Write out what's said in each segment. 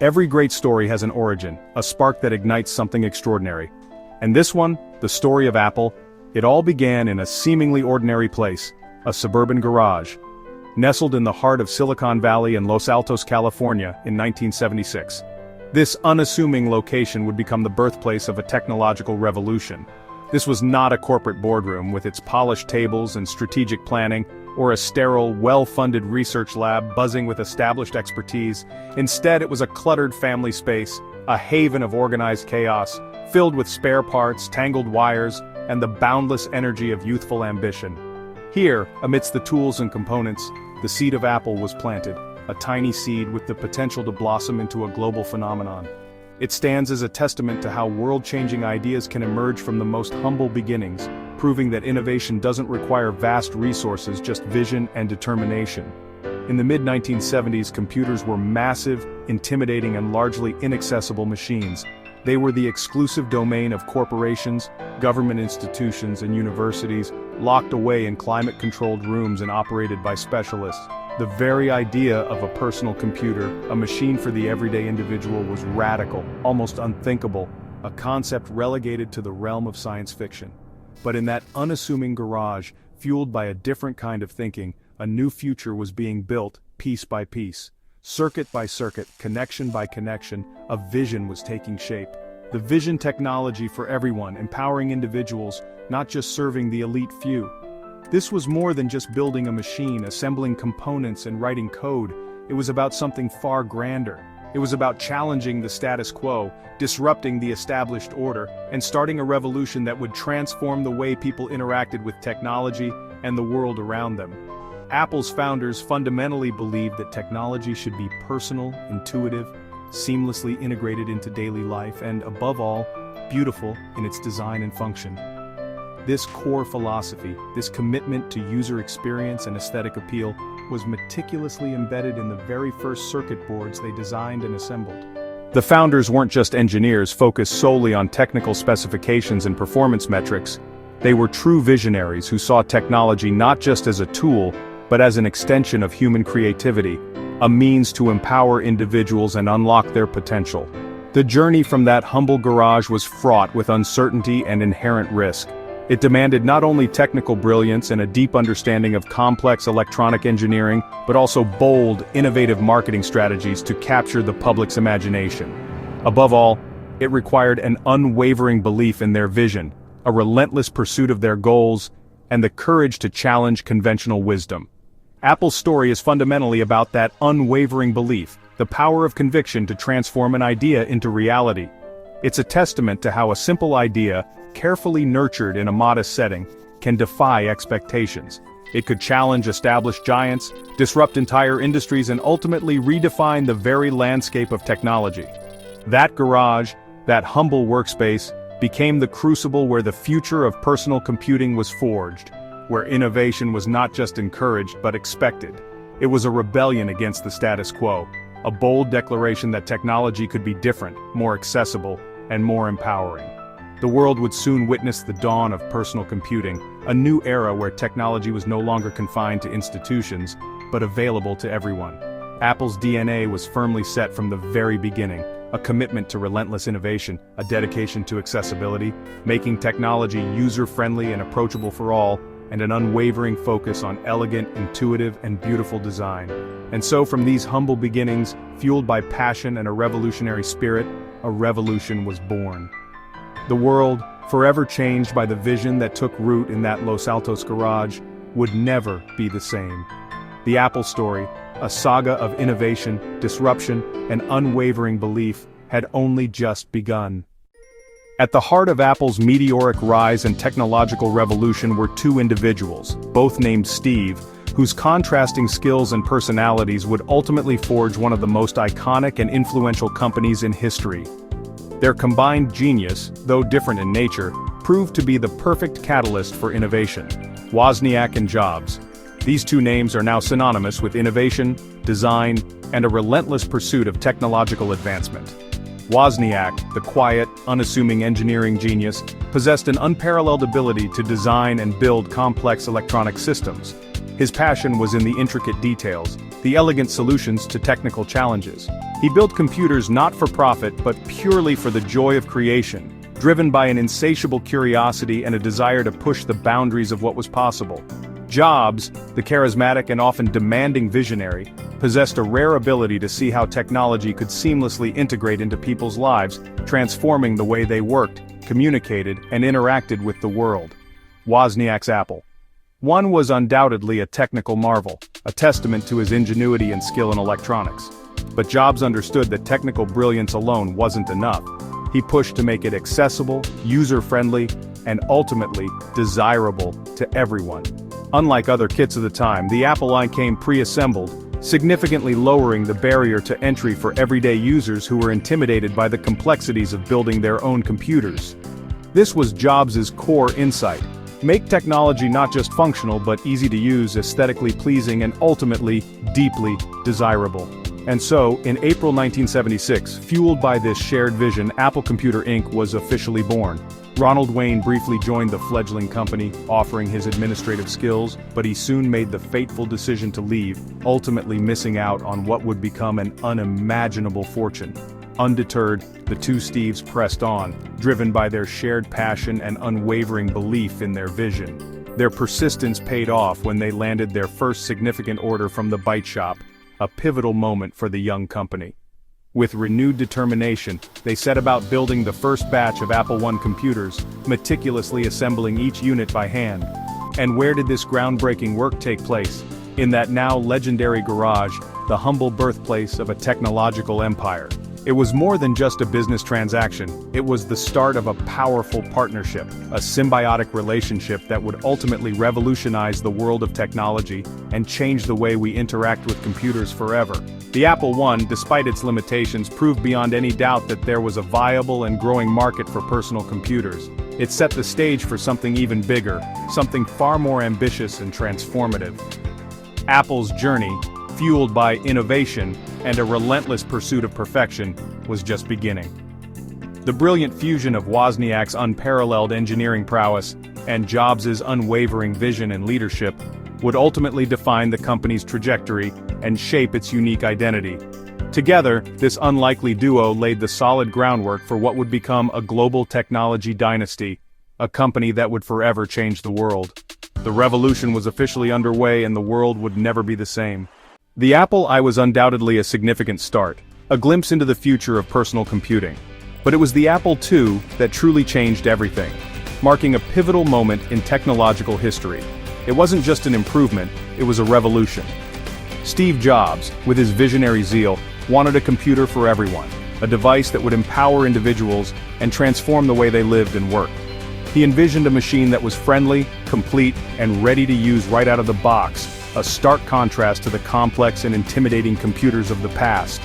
Every great story has an origin, a spark that ignites something extraordinary. And this one, the story of Apple, it all began in a seemingly ordinary place, a suburban garage. Nestled in the heart of Silicon Valley in Los Altos, California, in 1976. This unassuming location would become the birthplace of a technological revolution. This was not a corporate boardroom with its polished tables and strategic planning, or a sterile, well-funded research lab buzzing with established expertise. Instead, it was a cluttered family space, a haven of organized chaos, filled with spare parts, tangled wires, and the boundless energy of youthful ambition. Here, amidst the tools and components, the seed of Apple was planted, a tiny seed with the potential to blossom into a global phenomenon. It stands as a testament to how world-changing ideas can emerge from the most humble beginnings, proving that innovation doesn't require vast resources, just vision and determination. In the mid-1970s, computers were massive, intimidating, and largely inaccessible machines. They were the exclusive domain of corporations, government institutions, and universities, locked away in climate-controlled rooms and operated by specialists. The very idea of a personal computer, a machine for the everyday individual, was radical, almost unthinkable, a concept relegated to the realm of science fiction. But in that unassuming garage, fueled by a different kind of thinking, a new future was being built, piece by piece. Circuit by circuit, connection by connection, a vision was taking shape. The vision technology for everyone, empowering individuals, not just serving the elite few. This was more than just building a machine, assembling components, and writing code. It was about something far grander. It was about challenging the status quo, disrupting the established order, and starting a revolution that would transform the way people interacted with technology and the world around them. Apple's founders fundamentally believed that technology should be personal, intuitive, seamlessly integrated into daily life, and, above all, beautiful in its design and function. This core philosophy, this commitment to user experience and aesthetic appeal, was meticulously embedded in the very first circuit boards they designed and assembled. The founders weren't just engineers focused solely on technical specifications and performance metrics. They were true visionaries who saw technology not just as a tool, but as an extension of human creativity, a means to empower individuals and unlock their potential. The journey from that humble garage was fraught with uncertainty and inherent risk. It demanded not only technical brilliance and a deep understanding of complex electronic engineering, but also bold, innovative marketing strategies to capture the public's imagination. Above all, it required an unwavering belief in their vision, a relentless pursuit of their goals, and the courage to challenge conventional wisdom. Apple's story is fundamentally about that unwavering belief, the power of conviction to transform an idea into reality. It's a testament to how a simple idea, carefully nurtured in a modest setting, can defy expectations. It could challenge established giants, disrupt entire industries, and ultimately redefine the very landscape of technology. That garage, that humble workspace, became the crucible where the future of personal computing was forged, where innovation was not just encouraged but expected. It was a rebellion against the status quo, a bold declaration that technology could be different, more accessible, and more empowering. The world would soon witness the dawn of personal computing, a new era where technology was no longer confined to institutions, but available to everyone. Apple's DNA was firmly set from the very beginning, a commitment to relentless innovation, a dedication to accessibility, making technology user-friendly and approachable for all, and an unwavering focus on elegant, intuitive, and beautiful design. And so from these humble beginnings, fueled by passion and a revolutionary spirit, a revolution was born. The world, forever changed by the vision that took root in that Los Altos garage, would never be the same. The Apple story, a saga of innovation, disruption, and unwavering belief, had only just begun. At the heart of Apple's meteoric rise and technological revolution were two individuals, both named Steve, whose contrasting skills and personalities would ultimately forge one of the most iconic and influential companies in history. Their combined genius, though different in nature, proved to be the perfect catalyst for innovation. Wozniak and Jobs. These two names are now synonymous with innovation, design, and a relentless pursuit of technological advancement. Wozniak, the quiet, unassuming engineering genius, possessed an unparalleled ability to design and build complex electronic systems. His passion was in the intricate details, the elegant solutions to technical challenges. He built computers not for profit but purely for the joy of creation, driven by an insatiable curiosity and a desire to push the boundaries of what was possible. Jobs, the charismatic and often demanding visionary, possessed a rare ability to see how technology could seamlessly integrate into people's lives, transforming the way they worked, communicated, and interacted with the world. Wozniak's Apple. One was undoubtedly a technical marvel, a testament to his ingenuity and skill in electronics. But Jobs understood that technical brilliance alone wasn't enough. He pushed to make it accessible, user-friendly, and ultimately desirable to everyone. Unlike other kits of the time, the Apple I came pre-assembled, significantly lowering the barrier to entry for everyday users who were intimidated by the complexities of building their own computers. This was Jobs' core insight: make technology not just functional but easy to use, aesthetically pleasing, and ultimately deeply desirable. And so, in April 1976, fueled by this shared vision, Apple Computer Inc. was officially born. Ronald Wayne briefly joined the fledgling company, offering his administrative skills, but he soon made the fateful decision to leave, ultimately missing out on what would become an unimaginable fortune. Undeterred, the two Steves pressed on, driven by their shared passion and unwavering belief in their vision. Their persistence paid off when they landed their first significant order from the Byte Shop, a pivotal moment for the young company. With renewed determination, they set about building the first batch of Apple I computers, meticulously assembling each unit by hand. And where did this groundbreaking work take place? In that now legendary garage, the humble birthplace of a technological empire. It was more than just a business transaction, it was the start of a powerful partnership, a symbiotic relationship that would ultimately revolutionize the world of technology and change the way we interact with computers forever. The Apple I, despite its limitations, proved beyond any doubt that there was a viable and growing market for personal computers. It set the stage for something even bigger, something far more ambitious and transformative. Apple's journey, fueled by innovation and a relentless pursuit of perfection, was just beginning. The brilliant fusion of Wozniak's unparalleled engineering prowess and Jobs' unwavering vision and leadership would ultimately define the company's trajectory and shape its unique identity. Together, this unlikely duo laid the solid groundwork for what would become a global technology dynasty, a company that would forever change the world. The revolution was officially underway and the world would never be the same. The Apple I was undoubtedly a significant start, a glimpse into the future of personal computing. But it was the Apple II that truly changed everything, marking a pivotal moment in technological history. It wasn't just an improvement, it was a revolution. Steve Jobs, with his visionary zeal, wanted a computer for everyone, a device that would empower individuals and transform the way they lived and worked. He envisioned a machine that was friendly, complete, and ready to use right out of the box, a stark contrast to the complex and intimidating computers of the past.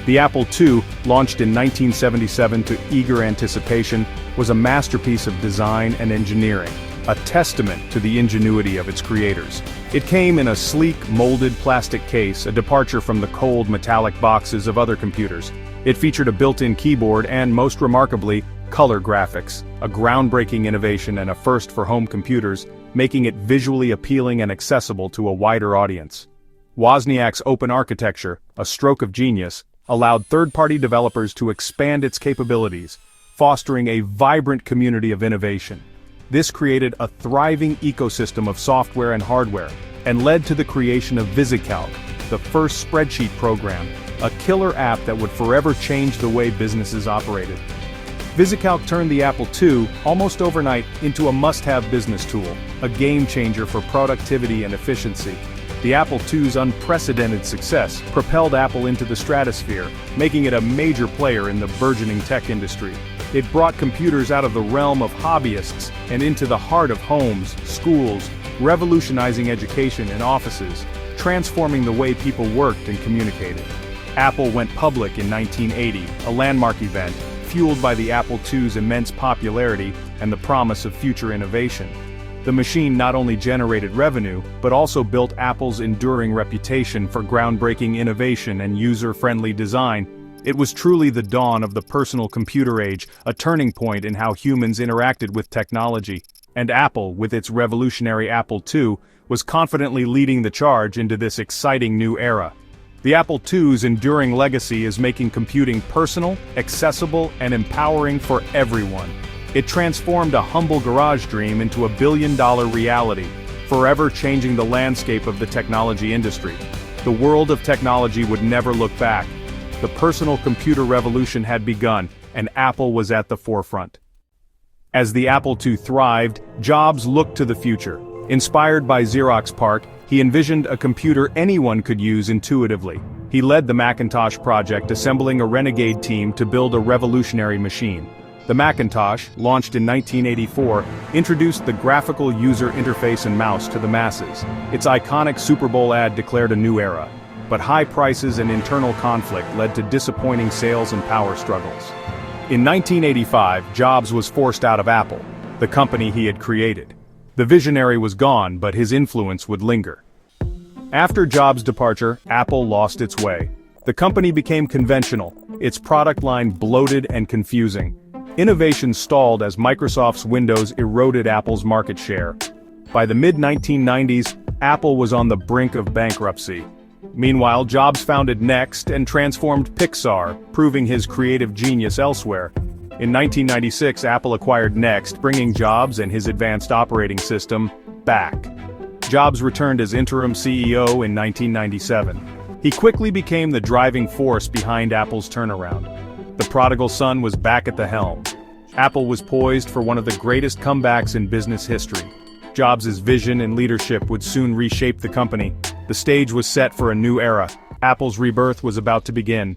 The Apple II, launched in 1977 to eager anticipation, was a masterpiece of design and engineering, a testament to the ingenuity of its creators. It came in a sleek, molded plastic case, a departure from the cold, metallic boxes of other computers. It featured a built-in keyboard and, most remarkably, color graphics, a groundbreaking innovation and a first for home computers, making it visually appealing and accessible to a wider audience. Wozniak's open architecture, a stroke of genius, allowed third-party developers to expand its capabilities, fostering a vibrant community of innovation. This created a thriving ecosystem of software and hardware, and led to the creation of VisiCalc, the first spreadsheet program, a killer app that would forever change the way businesses operated. VisiCalc turned the Apple II, almost overnight, into a must-have business tool, a game-changer for productivity and efficiency. The Apple II's unprecedented success propelled Apple into the stratosphere, making it a major player in the burgeoning tech industry. It brought computers out of the realm of hobbyists and into the heart of homes, schools, revolutionizing education and offices, transforming the way people worked and communicated. Apple went public in 1980, a landmark event, fueled by the Apple II's immense popularity and the promise of future innovation. The machine not only generated revenue, but also built Apple's enduring reputation for groundbreaking innovation and user-friendly design. It was truly the dawn of the personal computer age, a turning point in how humans interacted with technology. And Apple, with its revolutionary Apple II, was confidently leading the charge into this exciting new era. The Apple II's enduring legacy is making computing personal, accessible, and empowering for everyone. It transformed a humble garage dream into a billion-dollar reality, forever changing the landscape of the technology industry. The world of technology would never look back. The personal computer revolution had begun, and Apple was at the forefront. As the Apple II thrived, Jobs looked to the future. Inspired by Xerox PARC, he envisioned a computer anyone could use intuitively. He led the Macintosh project, assembling a renegade team to build a revolutionary machine. The Macintosh, launched in 1984, introduced the graphical user interface and mouse to the masses. Its iconic Super Bowl ad declared a new era. But high prices and internal conflict led to disappointing sales and power struggles. In 1985, Jobs was forced out of Apple, the company he had created. The visionary was gone, but his influence would linger. After Jobs' departure, Apple lost its way. The company became conventional, its product line bloated and confusing. Innovation stalled as Microsoft's Windows eroded Apple's market share. By the mid-1990s, Apple was on the brink of bankruptcy. Meanwhile, Jobs founded Next and transformed Pixar, proving his creative genius elsewhere. In 1996, Apple acquired Next, bringing Jobs and his advanced operating system back. Jobs returned as interim CEO in 1997. He quickly became the driving force behind Apple's turnaround. The prodigal son was back at the helm. Apple was poised for one of the greatest comebacks in business history. Jobs' vision and leadership would soon reshape the company. The stage was set for a new era. Apple's rebirth was about to begin.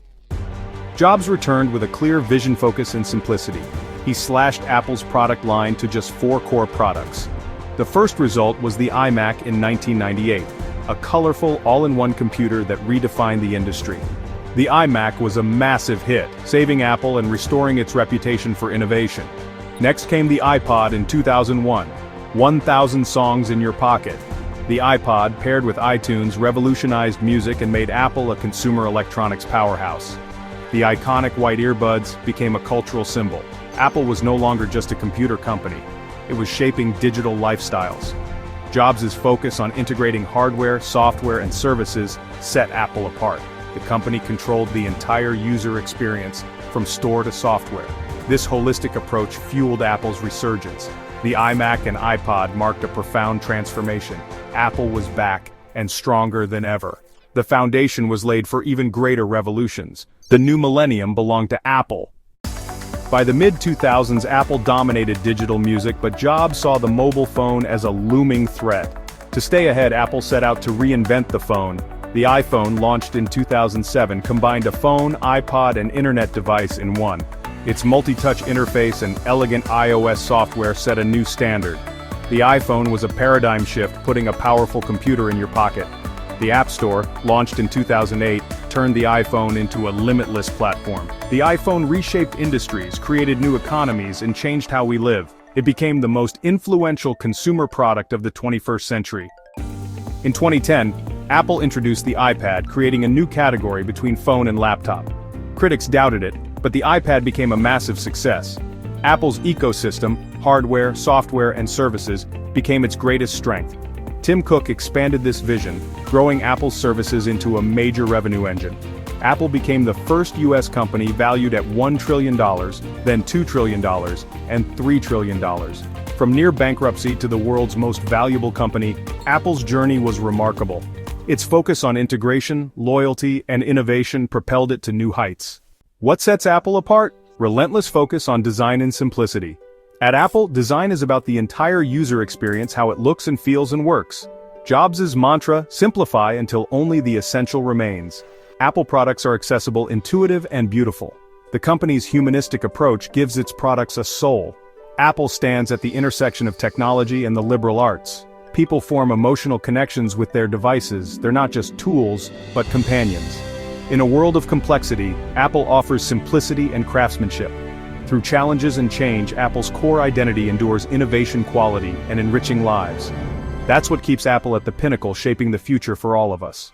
Jobs returned with a clear vision, focus, and simplicity. He slashed Apple's product line to just 4 core products. The first result was the iMac in 1998, a colorful, all-in-one computer that redefined the industry. The iMac was a massive hit, saving Apple and restoring its reputation for innovation. Next came the iPod in 2001. 1,000 songs in your pocket. The iPod, paired with iTunes, revolutionized music and made Apple a consumer electronics powerhouse. The iconic white earbuds became a cultural symbol. Apple was no longer just a computer company. It was shaping digital lifestyles. Jobs' focus on integrating hardware, software, and services set Apple apart. The company controlled the entire user experience, from store to software. This holistic approach fueled Apple's resurgence. The iMac and iPod marked a profound transformation. Apple was back, and stronger than ever. The foundation was laid for even greater revolutions. The new millennium belonged to Apple. By the mid-2000s, Apple dominated digital music, but Jobs saw the mobile phone as a looming threat. To stay ahead, Apple set out to reinvent the phone. The iPhone, launched in 2007, combined a phone, iPod, and internet device in one. Its multi-touch interface and elegant iOS software set a new standard. The iPhone was a paradigm shift, putting a powerful computer in your pocket. The App Store, launched in 2008, turned the iPhone into a limitless platform. The iPhone reshaped industries, created new economies, and changed how we live. It became the most influential consumer product of the 21st century. In 2010, Apple introduced the iPad, creating a new category between phone and laptop. Critics doubted it, but the iPad became a massive success. Apple's ecosystem, hardware, software, and services, became its greatest strength. Tim Cook expanded this vision, growing Apple's services into a major revenue engine. Apple became the first US company valued at $1 trillion, then $2 trillion, and $3 trillion. From near bankruptcy to the world's most valuable company, Apple's journey was remarkable. Its focus on integration, loyalty, and innovation propelled it to new heights. What sets Apple apart? Relentless focus on design and simplicity. At Apple, design is about the entire user experience, how it looks and feels and works. Jobs' mantra, simplify until only the essential remains. Apple products are accessible, intuitive, and beautiful. The company's humanistic approach gives its products a soul. Apple stands at the intersection of technology and the liberal arts. People form emotional connections with their devices. They're not just tools, but companions. In a world of complexity, Apple offers simplicity and craftsmanship. Through challenges and change, Apple's core identity endures innovation, quality, and enriching lives. That's what keeps Apple at the pinnacle, shaping the future for all of us.